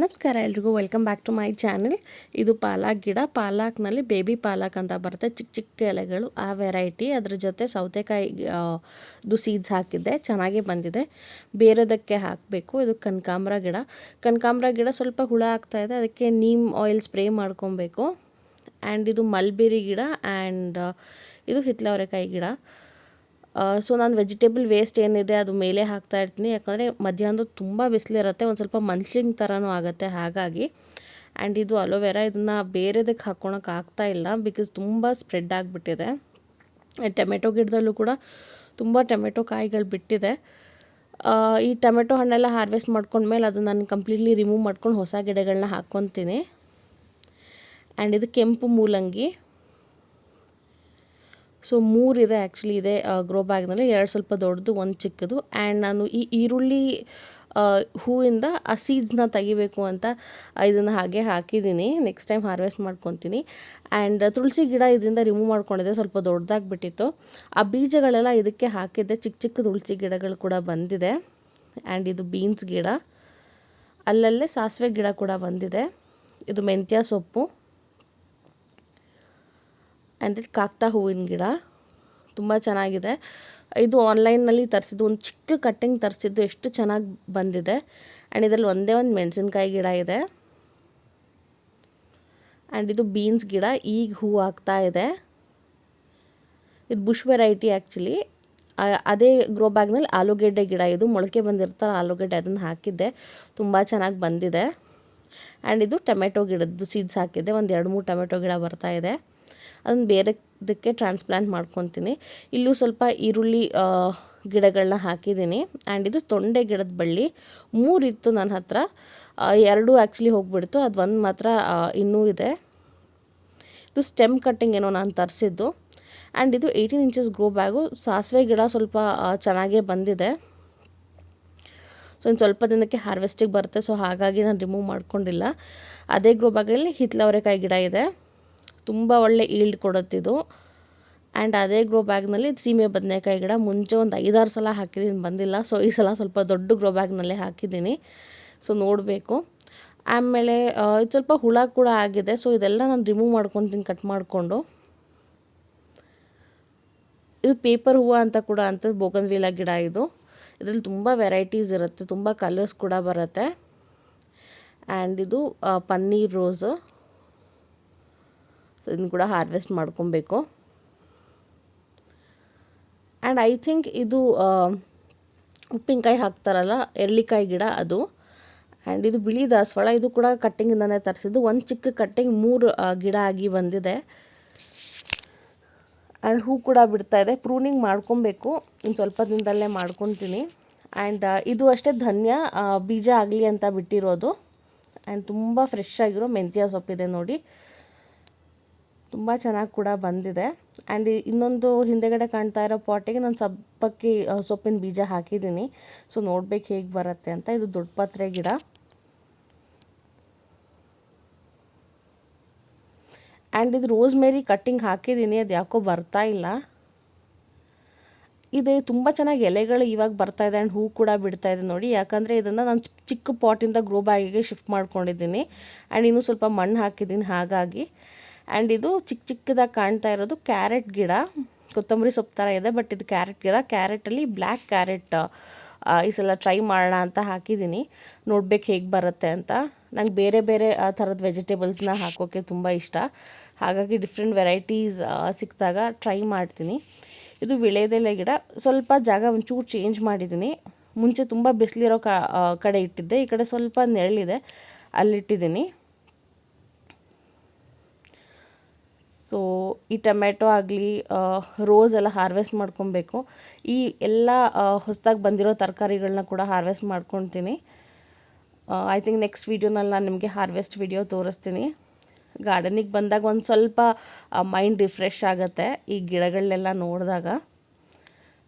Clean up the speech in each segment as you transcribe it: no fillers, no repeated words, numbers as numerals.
ನಮಸ್ಕಾರ ಎಲ್ರಿಗೂ, welcome back to my channel. ಇದು ಪಾಲಕ್ ಗಿಡ. ಪಾಲಕ್ನಲ್ಲಿ ಬೇಬಿ ಪಾಲಕ್ ಅಂತ ಬರುತ್ತೆ, ಚಿಕ್ಕ ಚಿಕ್ಕ ಎಲೆಗಳು, ಆ ವೆರೈಟಿ. ಅದ್ರ ಜೊತೆ ಸೌತೆಕಾಯಿ ಸೀಡ್ಸ್ ಹಾಕಿದ್ದೆ, ಚೆನ್ನಾಗಿ ಬಂದಿದೆ. ಬೇರೆದಕ್ಕೆ ಹಾಕಬೇಕು. ಇದು ಕನಕಾಂಬರ ಗಿಡ. ಕನಕಾಂಬರ ಗಿಡ ಸ್ವಲ್ಪ ಹುಳ ಆಗ್ತಾಯಿದೆ, ಅದಕ್ಕೆ ನೀಮ್ ಆಯಿಲ್ ಸ್ಪ್ರೇ ಮಾಡ್ಕೊಬೇಕು. ಆ್ಯಂಡ್ ಇದು ಮಲ್ಬೆರಿ ಗಿಡ. ಆ್ಯಂಡ್ ಇದು ಹಿತ್ತಲವರೆಕಾಯಿ ಗಿಡ. ಸೊ ನಾನು ವೆಜಿಟೇಬಲ್ ವೇಸ್ಟ್ ಏನಿದೆ ಅದು ಮೇಲೆ ಹಾಕ್ತಾ ಇರ್ತೀನಿ, ಯಾಕಂದರೆ ಮಧ್ಯಾಹ್ನದ ತುಂಬ ಬಿಸಿಲಿರುತ್ತೆ, ಒಂದು ಸ್ವಲ್ಪ ಮಂಚ್ಲಿಂಗ್ ಥರನೂ ಆಗುತ್ತೆ ಹಾಗಾಗಿ. ಆ್ಯಂಡ್ ಇದು ಅಲೋವೆರಾ. ಇದನ್ನು ಬೇರೆದಕ್ಕೆ ಹಾಕ್ಕೊಳಕ್ಕೆ ಆಗ್ತಾ ಇಲ್ಲ, ಬಿಕಾಸ್ ತುಂಬ ಸ್ಪ್ರೆಡ್ ಆಗಿಬಿಟ್ಟಿದೆ. ಟೊಮೆಟೊ ಗಿಡದಲ್ಲೂ ಕೂಡ ತುಂಬ ಟೊಮೆಟೊ ಕಾಯಿಗಳು ಬಿಟ್ಟಿದೆ. ಈ ಟೊಮೆಟೊ ಹಣ್ಣೆಲ್ಲ ಹಾರ್ವೆಸ್ಟ್ ಮಾಡ್ಕೊಂಡ್ಮೇಲೆ ಅದನ್ನು ನಾನು ಕಂಪ್ಲೀಟ್ಲಿ ರಿಮೂವ್ ಮಾಡ್ಕೊಂಡು ಹೊಸ ಗಿಡಗಳನ್ನ ಹಾಕ್ಕೊತೀನಿ. ಆ್ಯಂಡ್ ಇದು ಕೆಂಪು ಮೂಲಂಗಿ. ಸೊ 3 ಇದೆ ಆ್ಯಕ್ಚುಲಿ ಇದೆ ಗ್ರೋ ಬ್ಯಾಗ್ನಲ್ಲಿ, 2 ಸ್ವಲ್ಪ ದೊಡ್ಡದು, 1 ಚಿಕ್ಕದು. ಆ್ಯಂಡ್ ನಾನು ಈ ಈರುಳ್ಳಿ ಹೂವಿಂದ ಆ ಸೀಡ್ಸ್ನ ತೆಗಿಬೇಕು ಅಂತ ಇದನ್ನು ಹಾಗೆ ಹಾಕಿದ್ದೀನಿ. ನೆಕ್ಸ್ಟ್ ಟೈಮ್ ಹಾರ್ವೆಸ್ಟ್ ಮಾಡ್ಕೊತೀನಿ. ಆ್ಯಂಡ್ ತುಳಸಿ ಗಿಡ ಇದರಿಂದ ರಿಮೂವ್ ಮಾಡ್ಕೊಂಡಿದ್ದೆ, ಸ್ವಲ್ಪ ದೊಡ್ಡದಾಗಿಬಿಟ್ಟಿತ್ತು. ಆ ಬೀಜಗಳೆಲ್ಲ ಇದಕ್ಕೆ ಹಾಕಿದ್ದೆ, ಚಿಕ್ಕ ಚಿಕ್ಕ ತುಳಸಿ ಗಿಡಗಳು ಕೂಡ ಬಂದಿದೆ. ಆ್ಯಂಡ್ ಇದು ಬೀನ್ಸ್ ಗಿಡ. ಅಲ್ಲಲ್ಲೇ ಸಾಸಿವೆ ಗಿಡ ಕೂಡ ಬಂದಿದೆ. ಇದು ಮೆಂತ್ಯ ಸೊಪ್ಪು. ಆ್ಯಂಡ್ ಇದು ಕಾಕ್ಟಾ ಹೂವಿನ ಗಿಡ, ತುಂಬ ಚೆನ್ನಾಗಿದೆ. ಇದು ಆನ್ಲೈನ್ನಲ್ಲಿ ತರಿಸಿದ್ದು, ಒಂದು ಚಿಕ್ಕ ಕಟ್ಟಿಂಗ್ ತರಿಸಿದ್ದು, ಎಷ್ಟು ಚೆನ್ನಾಗಿ ಬಂದಿದೆ. ಆ್ಯಂಡ್ ಇದರಲ್ಲಿ ಒಂದೇ ಒಂದು ಮೆಣಸಿನ್ಕಾಯಿ ಗಿಡ ಇದೆ. ಆ್ಯಂಡ್ ಇದು ಬೀನ್ಸ್ ಗಿಡ, ಈಗ ಹೂ ಆಗ್ತಾ ಇದೆ. ಇದು ಬುಷ್ ವೆರೈಟಿ ಆ್ಯಕ್ಚುಲಿ. ಅದೇ ಗ್ರೋ ಬ್ಯಾಗ್ನಲ್ಲಿ ಆಲೂಗೆಡ್ಡೆ ಗಿಡ, ಇದು ಮೊಳಕೆ ಬಂದಿರ್ತಾರೆ ಆಲೂಗೆಡ್ಡೆ, ಅದನ್ನು ಹಾಕಿದ್ದೆ, ತುಂಬ ಚೆನ್ನಾಗಿ ಬಂದಿದೆ. ಆ್ಯಂಡ್ ಇದು ಟೊಮೆಟೊ ಗಿಡದ್ದು ಸೀಡ್ಸ್ ಹಾಕಿದ್ದೆ, ಒಂದು 2-3 ಟೊಮೆಟೊ ಗಿಡ ಬರ್ತಾಯಿದೆ. ಅದನ್ನು ಬೇರೆದಕ್ಕೆ ಟ್ರಾನ್ಸ್ಪ್ಲಾಂಟ್ ಮಾಡ್ಕೊತೀನಿ. ಇಲ್ಲೂ ಸ್ವಲ್ಪ ಈರುಳ್ಳಿ ಗಿಡಗಳನ್ನ ಹಾಕಿದ್ದೀನಿ. ಆ್ಯಂಡ್ ಇದು ತೊಂಡೆ ಗಿಡದ ಬಳ್ಳಿ. 3 ಇತ್ತು ನನ್ನ ಹತ್ರ, 2 ಆ್ಯಕ್ಚುಲಿ ಹೋಗಿಬಿಡ್ತು, ಅದು 1 ಮಾತ್ರ ಇನ್ನೂ ಇದೆ. ಇದು ಸ್ಟೆಮ್ ಕಟ್ಟಿಂಗ್ ಏನೋ ನಾನು ತರಿಸಿದ್ದು. ಆ್ಯಂಡ್ ಇದು 18 ಇಂಚಸ್ ಗ್ರೋ ಬ್ಯಾಗು. ಸಾಸಿವೆ ಗಿಡ ಸ್ವಲ್ಪ ಚೆನ್ನಾಗೇ ಬಂದಿದೆ. ಸೊ ಇನ್ನು ಸ್ವಲ್ಪ ದಿನಕ್ಕೆ ಹಾರ್ವೆಸ್ಟಿಗೆ ಬರುತ್ತೆ, ಸೊ ಹಾಗಾಗಿ ನಾನು ರಿಮೂವ್ ಮಾಡ್ಕೊಂಡಿಲ್ಲ. ಅದೇ ಗ್ರೋ ಬ್ಯಾಗಲ್ಲಿ ಹಿತ್ತಲವರೆಕಾಯಿ ಗಿಡ ಇದೆ, ತುಂಬ ಒಳ್ಳೆ ಈಲ್ಡ್ ಕೊಡುತ್ತಿದ್ದು. ಆ್ಯಂಡ್ ಅದೇ ಗ್ರೋ ಬ್ಯಾಗ್ನಲ್ಲಿ ಸೀಮೆ ಬದನೆಕಾಯಿ ಗಿಡ. ಮುಂಚೆ ಒಂದು 5-6 ಸಲ ಹಾಕಿದ್ದೀನಿ, ಬಂದಿಲ್ಲ. ಸೊ ಈ ಸಲ ಸ್ವಲ್ಪ ದೊಡ್ಡ ಗ್ರೋ ಬ್ಯಾಗ್ನಲ್ಲೇ ಹಾಕಿದ್ದೀನಿ. ಸೊ ನೋಡಬೇಕು. ಆಮೇಲೆ ಇದು ಸ್ವಲ್ಪ ಹುಳ ಕೂಡ ಆಗಿದೆ, ಸೊ ಇದೆಲ್ಲ ನಾನು ರಿಮೂವ್ ಮಾಡ್ಕೊತೀನಿ ಕಟ್ ಮಾಡಿಕೊಂಡು. ಇದು ಪೇಪರ್ ಹೂವು ಅಂತ ಕೂಡ ಅಂತ ಬೋಗನ್ವಿಲ್ಲಾ ಗಿಡ. ಇದರಲ್ಲಿ ತುಂಬ ವೆರೈಟೀಸ್ ಇರುತ್ತೆ, ತುಂಬ ಕಲರ್ಸ್ ಕೂಡ ಬರುತ್ತೆ. ಆ್ಯಂಡ್ ಇದು ಪನ್ನೀರ್ ರೋಸು. ಸೊ ಇದನ್ನು ಕೂಡ ಹಾರ್ವೆಸ್ಟ್ ಮಾಡ್ಕೊಬೇಕು. ಆ್ಯಂಡ್ ಐ ಥಿಂಕ್ ಇದು ಉಪ್ಪಿನಕಾಯಿ ಹಾಕ್ತಾರಲ್ಲ, ಎರಳಿಕಾಯಿ ಗಿಡ ಅದು. ಆ್ಯಂಡ್ ಇದು ಬಿಳಿ ದಾಸವಾಳ. ಇದು ಕೂಡ ಕಟ್ಟಿಂಗಿಂದನೇ ತರಿಸಿದ್ದು, ಒಂದು ಚಿಕ್ಕ ಕಟ್ಟಿಂಗ್ 3 ಗಿಡ ಆಗಿ ಬಂದಿದೆ. ಆ್ಯಂಡ್ ಹೂ ಕೂಡ ಬಿಡ್ತಾ ಇದೆ. ಪ್ರೂನಿಂಗ್ ಮಾಡ್ಕೊಬೇಕು, ಇನ್ನು ಸ್ವಲ್ಪ ದಿನದಲ್ಲೇ ಮಾಡ್ಕೊತೀನಿ. ಆ್ಯಂಡ್ ಇದು ಅಷ್ಟೇ ಧನ್ಯ ಬೀಜ ಆಗಲಿ ಅಂತ ಬಿಟ್ಟಿರೋದು. ಆ್ಯಂಡ್ ತುಂಬ ಫ್ರೆಶ್ ಆಗಿರೋ ಮೆಂತ್ಯ ಸೊಪ್ಪಿದೆ ನೋಡಿ, ತುಂಬ ಚೆನ್ನಾಗಿ ಕೂಡ ಬಂದಿದೆ. ಆ್ಯಂಡ್ ಇನ್ನೊಂದು ಹಿಂದೆಗಡೆ ಕಾಣ್ತಾ ಇರೋ ಪಾಟಿಗೆ ನಾನು ಸಬ್ಬಕ್ಕಿ ಸೊಪ್ಪಿನ ಬೀಜ ಹಾಕಿದ್ದೀನಿ. ಸೊ ನೋಡ್ಬೇಕು ಹೇಗೆ ಬರುತ್ತೆ ಅಂತ. ಇದು ದೊಡ್ಡ ಪತ್ರೆ ಗಿಡ. ಆ್ಯಂಡ್ ಇದು ರೋಸ್ಮೇರಿ ಕಟ್ಟಿಂಗ್ ಹಾಕಿದ್ದೀನಿ, ಅದು ಯಾಕೋ ಬರ್ತಾ ಇಲ್ಲ. ಇದು ತುಂಬ ಚೆನ್ನಾಗಿ ಎಲೆಗಳು ಇವಾಗ ಬರ್ತಾಯಿದೆ. ಆ್ಯಂಡ್ ಹೂ ಕೂಡ ಬಿಡ್ತಾ ಇದೆ ನೋಡಿ, ಯಾಕಂದರೆ ಇದನ್ನು ನಾನು ಚಿಕ್ಕ ಪಾಟಿಂದ ಗ್ರೋ ಬ್ಯಾಗಿಗೆ ಶಿಫ್ಟ್ ಮಾಡ್ಕೊಂಡಿದ್ದೀನಿ. ಆ್ಯಂಡ್ ಇನ್ನೂ ಸ್ವಲ್ಪ ಮಣ್ಣು ಹಾಕಿದ್ದೀನಿ ಹಾಗಾಗಿ. ಆ್ಯಂಡ್ ಇದು ಚಿಕ್ಕದಾಗಿ ಕಾಣ್ತಾ ಇರೋದು ಕ್ಯಾರೆಟ್ ಗಿಡ. ಕೊತ್ತಂಬರಿ ಸೊಪ್ಪು ಥರ ಇದೆ, ಬಟ್ ಇದು ಕ್ಯಾರೆಟ್ ಗಿಡ. ಕ್ಯಾರೆಟಲ್ಲಿ ಬ್ಲ್ಯಾಕ್ ಕ್ಯಾರೆಟ್ ಈ ಸಲ ಟ್ರೈ ಮಾಡೋಣ ಅಂತ ಹಾಕಿದ್ದೀನಿ, ನೋಡ್ಬೇಕು ಹೇಗೆ ಬರುತ್ತೆ ಅಂತ. ನಂಗೆ ಬೇರೆ ಬೇರೆ ಥರದ ವೆಜಿಟೇಬಲ್ಸ್ನ ಹಾಕೋಕ್ಕೆ ತುಂಬ ಇಷ್ಟ, ಹಾಗಾಗಿ ಡಿಫ್ರೆಂಟ್ ವೆರೈಟೀಸ್ ಸಿಕ್ಕಿದಾಗ ಟ್ರೈ ಮಾಡ್ತೀನಿ. ಇದು ವಿಳೆದೆಲೆ ಗಿಡ. ಸ್ವಲ್ಪ ಜಾಗ ಒಂಚೂರು ಚೇಂಜ್ ಮಾಡಿದ್ದೀನಿ. ಮುಂಚೆ ತುಂಬ ಬಿಸಿಲಿರೋ ಕಡೆ ಇಟ್ಟಿದ್ದೆ, ಈ ಕಡೆ ಸ್ವಲ್ಪ ನೆರಳಿದೆ, ಅಲ್ಲಿಟ್ಟಿದ್ದೀನಿ. ಸೊ ಈ ಟೊಮೆಟೊ ಆಗಲಿ ರೋಸ್ ಎಲ್ಲ ಹಾರ್ವೆಸ್ಟ್ ಮಾಡ್ಕೊಬೇಕು. ಈ ಎಲ್ಲ ಹೊಸದಾಗಿ ಬಂದಿರೋ ತರಕಾರಿಗಳನ್ನ ಕೂಡ ಹಾರ್ವೆಸ್ಟ್ ಮಾಡ್ಕೊತೀನಿ. ಐ ಥಿಂಕ್ ನೆಕ್ಸ್ಟ್ ವೀಡಿಯೋನಲ್ಲಿ ನಾನು ನಿಮಗೆ ಹಾರ್ವೆಸ್ಟ್ ವಿಡಿಯೋ ತೋರಿಸ್ತೀನಿ. ಗಾರ್ಡನಿಗೆ ಬಂದಾಗ ಒಂದು ಸ್ವಲ್ಪ ಮೈಂಡ್ ರಿಫ್ರೆಶ್ ಆಗುತ್ತೆ ಈ ಗಿಡಗಳನ್ನೆಲ್ಲ ನೋಡಿದಾಗ.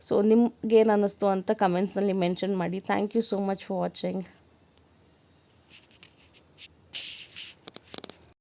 ಸೊ ನಿಮ್ಗೇನು ಅನ್ನಿಸ್ತು ಅಂತ ಕಮೆಂಟ್ಸ್ನಲ್ಲಿ ಮೆನ್ಷನ್ ಮಾಡಿ. Thank you so much for watching.